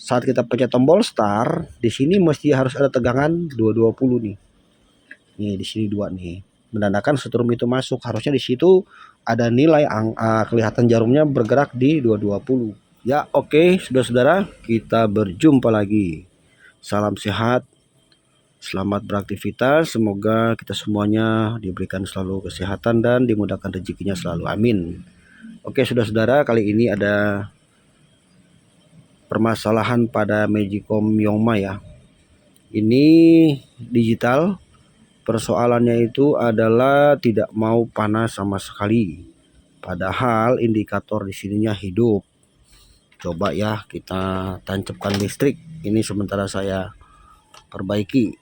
saat kita pencet tombol start, di sini mesti harus ada tegangan 220 nih. Nih di sini 2 nih. Menandakan setrum itu masuk. Harusnya di situ ada nilai kelihatan jarumnya bergerak di 220. Ya, oke, saudara-saudara, kita berjumpa lagi. Salam sehat. Selamat beraktivitas, semoga kita semuanya diberikan selalu kesehatan dan dimudahkan rezekinya selalu. Amin. Oke, saudara-saudara, kali ini ada permasalahan pada Magicom Yongma ya. Ini digital. Persoalannya itu adalah tidak mau panas sama sekali. Padahal indikator di sininya hidup. Coba ya kita tancapkan listrik. Ini sementara saya perbaiki.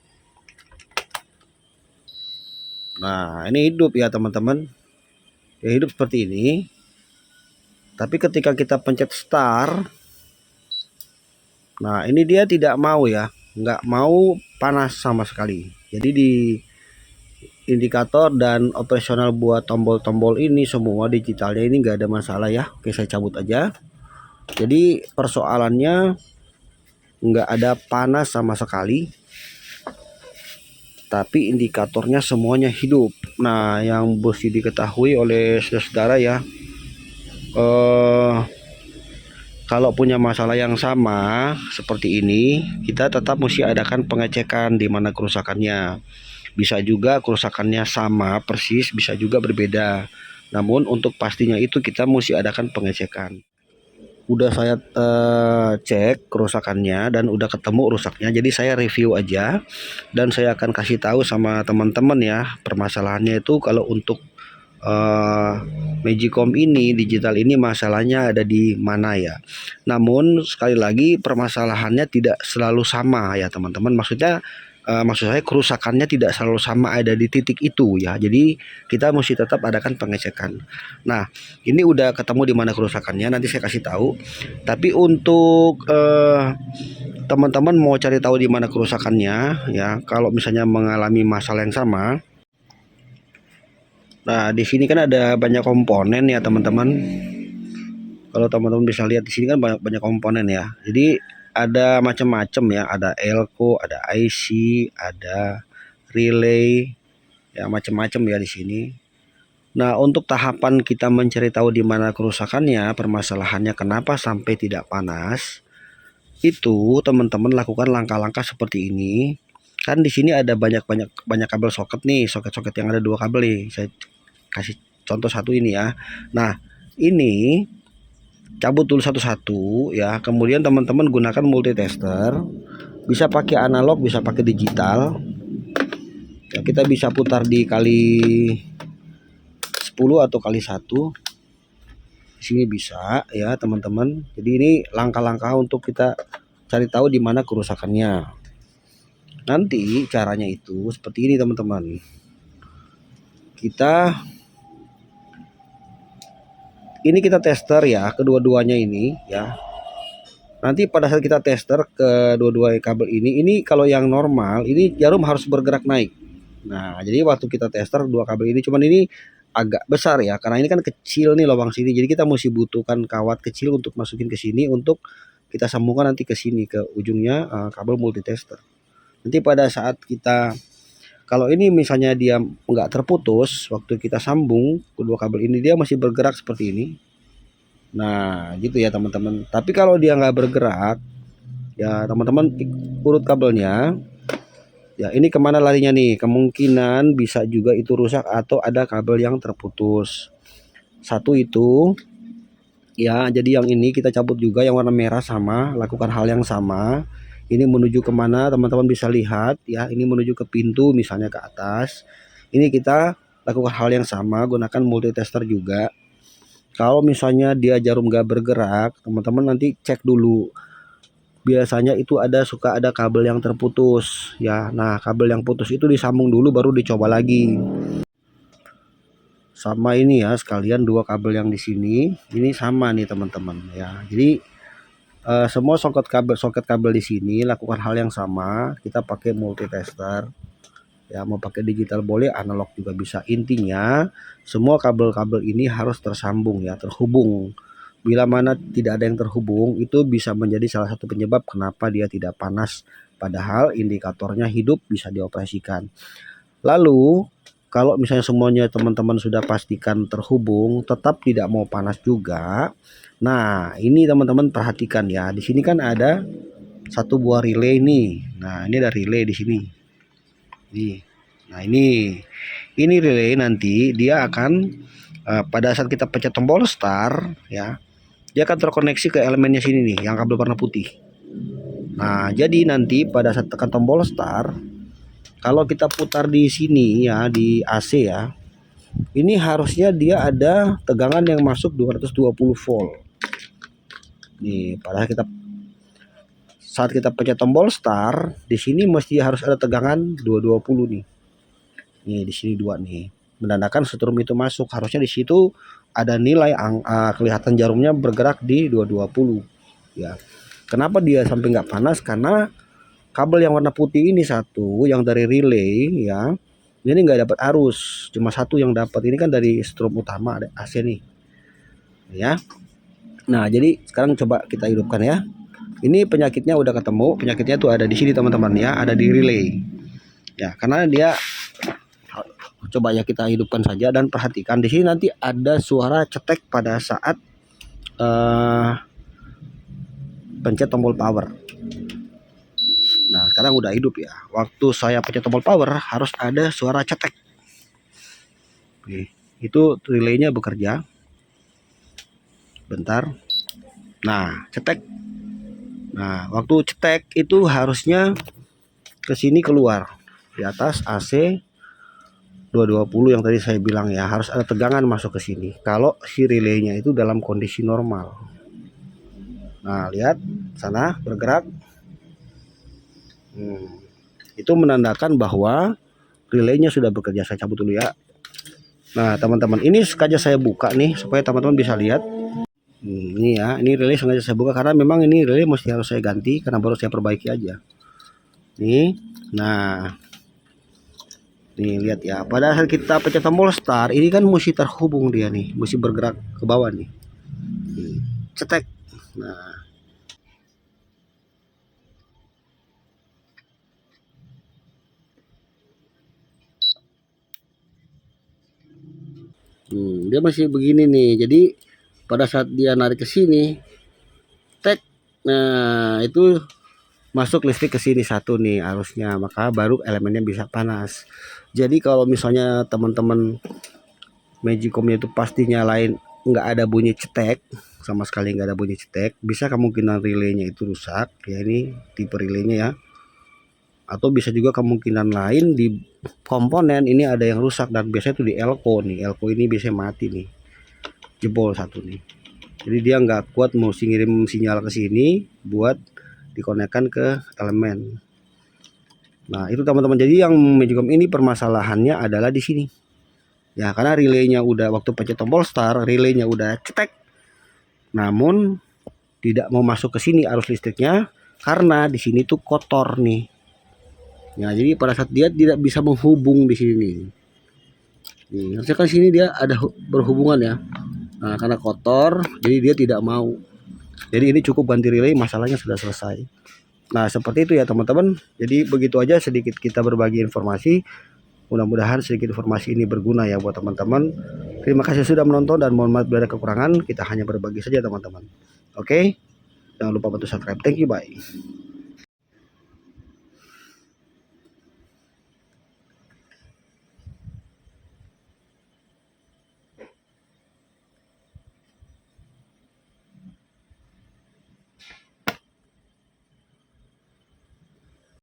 Nah, ini hidup ya teman-teman. Ya, hidup seperti ini. Tapi ketika kita pencet start, nah ini dia tidak mau ya, nggak mau panas sama sekali. Jadi di indikator dan operasional buat tombol-tombol ini semua digitalnya ini nggak ada masalah ya. Oke, saya cabut aja. Jadi persoalannya nggak ada panas sama sekali, tapi indikatornya semuanya hidup. Nah, yang mesti diketahui oleh saudara ya, kalau punya masalah yang sama seperti ini, kita tetap mesti adakan pengecekan di mana kerusakannya. Bisa juga kerusakannya sama persis, bisa juga berbeda. Namun untuk pastinya itu kita mesti adakan pengecekan. Udah saya cek kerusakannya dan udah ketemu rusaknya. Jadi saya review aja dan saya akan kasih tahu sama teman-teman ya permasalahannya itu kalau untuk Magicom ini digital ini masalahnya ada di mana ya. Namun sekali lagi permasalahannya tidak selalu sama ya teman-teman. Maksud saya kerusakannya tidak selalu sama ada di titik itu ya. Jadi kita mesti tetap adakan pengecekan. Nah, ini udah ketemu di mana kerusakannya, nanti saya kasih tahu. Tapi untuk teman-teman mau cari tahu di mana kerusakannya ya, kalau misalnya mengalami masalah yang sama. Nah, di sini kan ada banyak komponen ya, teman-teman. Kalau teman-teman bisa lihat di sini kan banyak komponen ya. Jadi ada macam-macam ya, ada elko, ada IC, ada relay, ya macam-macam ya di sini. Nah, untuk tahapan kita mencari tahu di mana kerusakannya, permasalahannya kenapa sampai tidak panas, itu teman-teman lakukan langkah-langkah seperti ini. Kan di sini ada banyak kabel soket nih, soket-soket yang ada 2 kabel nih. Saya kasih contoh satu ini ya. Nah, ini cabut dulu satu-satu ya. Kemudian teman-teman gunakan multitester. Bisa pakai analog, bisa pakai digital. Ya, kita bisa putar di kali 10 atau kali 1. Di sini bisa ya, teman-teman. Jadi ini langkah-langkah untuk kita cari tahu di mana kerusakannya. Nanti caranya itu seperti ini, teman-teman. Kita tester ya, kedua-duanya ini ya. Nanti pada saat kita tester kedua-dua kabel ini kalau yang normal ini jarum harus bergerak naik. Nah, jadi waktu kita tester dua kabel ini, cuman ini agak besar ya, karena ini kan kecil nih lubang sini. Jadi kita mesti butuhkan kawat kecil untuk masukin ke sini untuk kita sambungkan nanti ke sini ke ujungnya kabel multitester. Nanti pada saat kita, kalau ini misalnya dia nggak terputus, waktu kita sambung kedua kabel ini dia masih bergerak seperti ini. Nah, gitu ya teman-teman. Tapi kalau dia nggak bergerak, ya teman-teman urut kabelnya. Ya, ini kemana larinya nih? Kemungkinan bisa juga itu rusak atau ada kabel yang terputus. Satu itu, ya jadi yang ini kita cabut juga yang warna merah sama, lakukan hal yang sama. Ini menuju kemana teman-teman bisa lihat ya, ini menuju ke pintu misalnya ke atas. Ini kita lakukan hal yang sama, gunakan multitester juga. Kalau misalnya dia jarum gak bergerak, teman-teman nanti cek dulu. Biasanya itu suka ada kabel yang terputus ya. Nah, kabel yang putus itu disambung dulu baru dicoba lagi. Sama ini ya, sekalian dua kabel yang di sini, ini sama nih teman-teman ya. Jadi semua soket kabel di sini lakukan hal yang sama. Kita pakai multitester. Ya, mau pakai digital boleh, analog juga bisa. Intinya semua kabel-kabel ini harus tersambung ya, terhubung. bila mana tidak ada yang terhubung, itu bisa menjadi salah satu penyebab kenapa dia tidak panas. Padahal indikatornya hidup, bisa dioperasikan. Lalu kalau misalnya semuanya teman-teman sudah pastikan terhubung, tetap tidak mau panas juga. Nah, ini teman-teman perhatikan ya. Di sini kan ada satu buah relay nih. Nah, ini ada relay di sini. Nih. Nah, ini relay nanti dia akan pada saat kita pencet tombol start ya, dia akan terkoneksi ke elemennya sini nih, yang kabel warna putih. Nah, jadi nanti pada saat tekan tombol start, kalau kita putar di sini ya, di AC ya, ini harusnya dia ada tegangan yang masuk 220 volt. Nih, padahal saat kita pencet tombol start, di sini mesti harus ada tegangan 220 nih. Nih, di sini 2 nih. Menandakan strum itu masuk. Harusnya di situ ada nilai kelihatan jarumnya bergerak di 220 ya. Kenapa dia sampai nggak panas? Karena kabel yang warna putih ini satu yang dari relay ya, ini nggak dapat arus, cuma satu yang dapat. Ini kan dari strom utama ada AC nih ya. Nah, jadi sekarang coba kita hidupkan ya. Ini penyakitnya udah ketemu. Penyakitnya tuh ada di sini teman-teman ya, ada di relay ya, karena dia, coba ya kita hidupkan saja dan perhatikan di sini nanti ada suara cetek pada saat pencet tombol power. Nah, sekarang udah hidup ya. Waktu saya pencet tombol power harus ada suara cetek. Oke, itu relaynya bekerja. Bentar. Nah, cetek. Nah, waktu cetek itu harusnya ke sini keluar. Di atas AC 220 yang tadi saya bilang ya, harus ada tegangan masuk ke sini. Kalau si relaynya itu dalam kondisi normal. Nah, lihat sana bergerak. Itu menandakan bahwa relaynya sudah bekerja. Saya cabut dulu ya. Nah, teman-teman, ini sengaja saya buka nih supaya teman-teman bisa lihat. Ini ya, ini relay sengaja saya buka karena memang ini relay mesti harus saya ganti karena baru saya perbaiki aja. Nih, nah, nih lihat ya. Pada saat kita pencet tombol start, ini kan mesti terhubung dia nih, mesti bergerak ke bawah nih. Cetek. Nah, dia masih begini nih. Jadi pada saat dia narik ke sini, tek. Nah, itu masuk listrik ke sini satu nih arusnya, maka baru elemennya bisa panas. Jadi kalau misalnya teman-teman Magicomnya itu pasti nyalain nggak ada bunyi cetek, sama sekali nggak ada bunyi cetek, bisa kemungkinan relaynya itu rusak ya, ini tipe relaynya ya. Atau bisa juga kemungkinan lain di komponen ini ada yang rusak, dan biasanya tuh di elko nih, elko ini biasanya mati nih, jebol satu nih. Jadi dia nggak kuat mau ngirim sinyal ke sini buat dikonekkan ke elemen. Nah, itu teman-teman. Jadi yang Magicom ini permasalahannya adalah di sini. Ya, karena relaynya udah waktu pencet tombol start, relaynya udah cetek. Namun tidak mau masuk ke sini arus listriknya karena di sini tuh kotor nih. Ya, jadi pada saat dia tidak bisa menghubung di sini. Nih, harusnya kan sini dia ada berhubungan ya. Nah, karena kotor, jadi dia tidak mau. Jadi ini cukup ganti relay, masalahnya sudah selesai. Nah, seperti itu ya teman-teman. Jadi begitu aja sedikit kita berbagi informasi. Mudah-mudahan sedikit informasi ini berguna ya buat teman-teman. Terima kasih sudah menonton dan mohon maaf bila ada kekurangan. Kita hanya berbagi saja teman-teman. Oke? Jangan lupa bantu subscribe. Thank you, bye.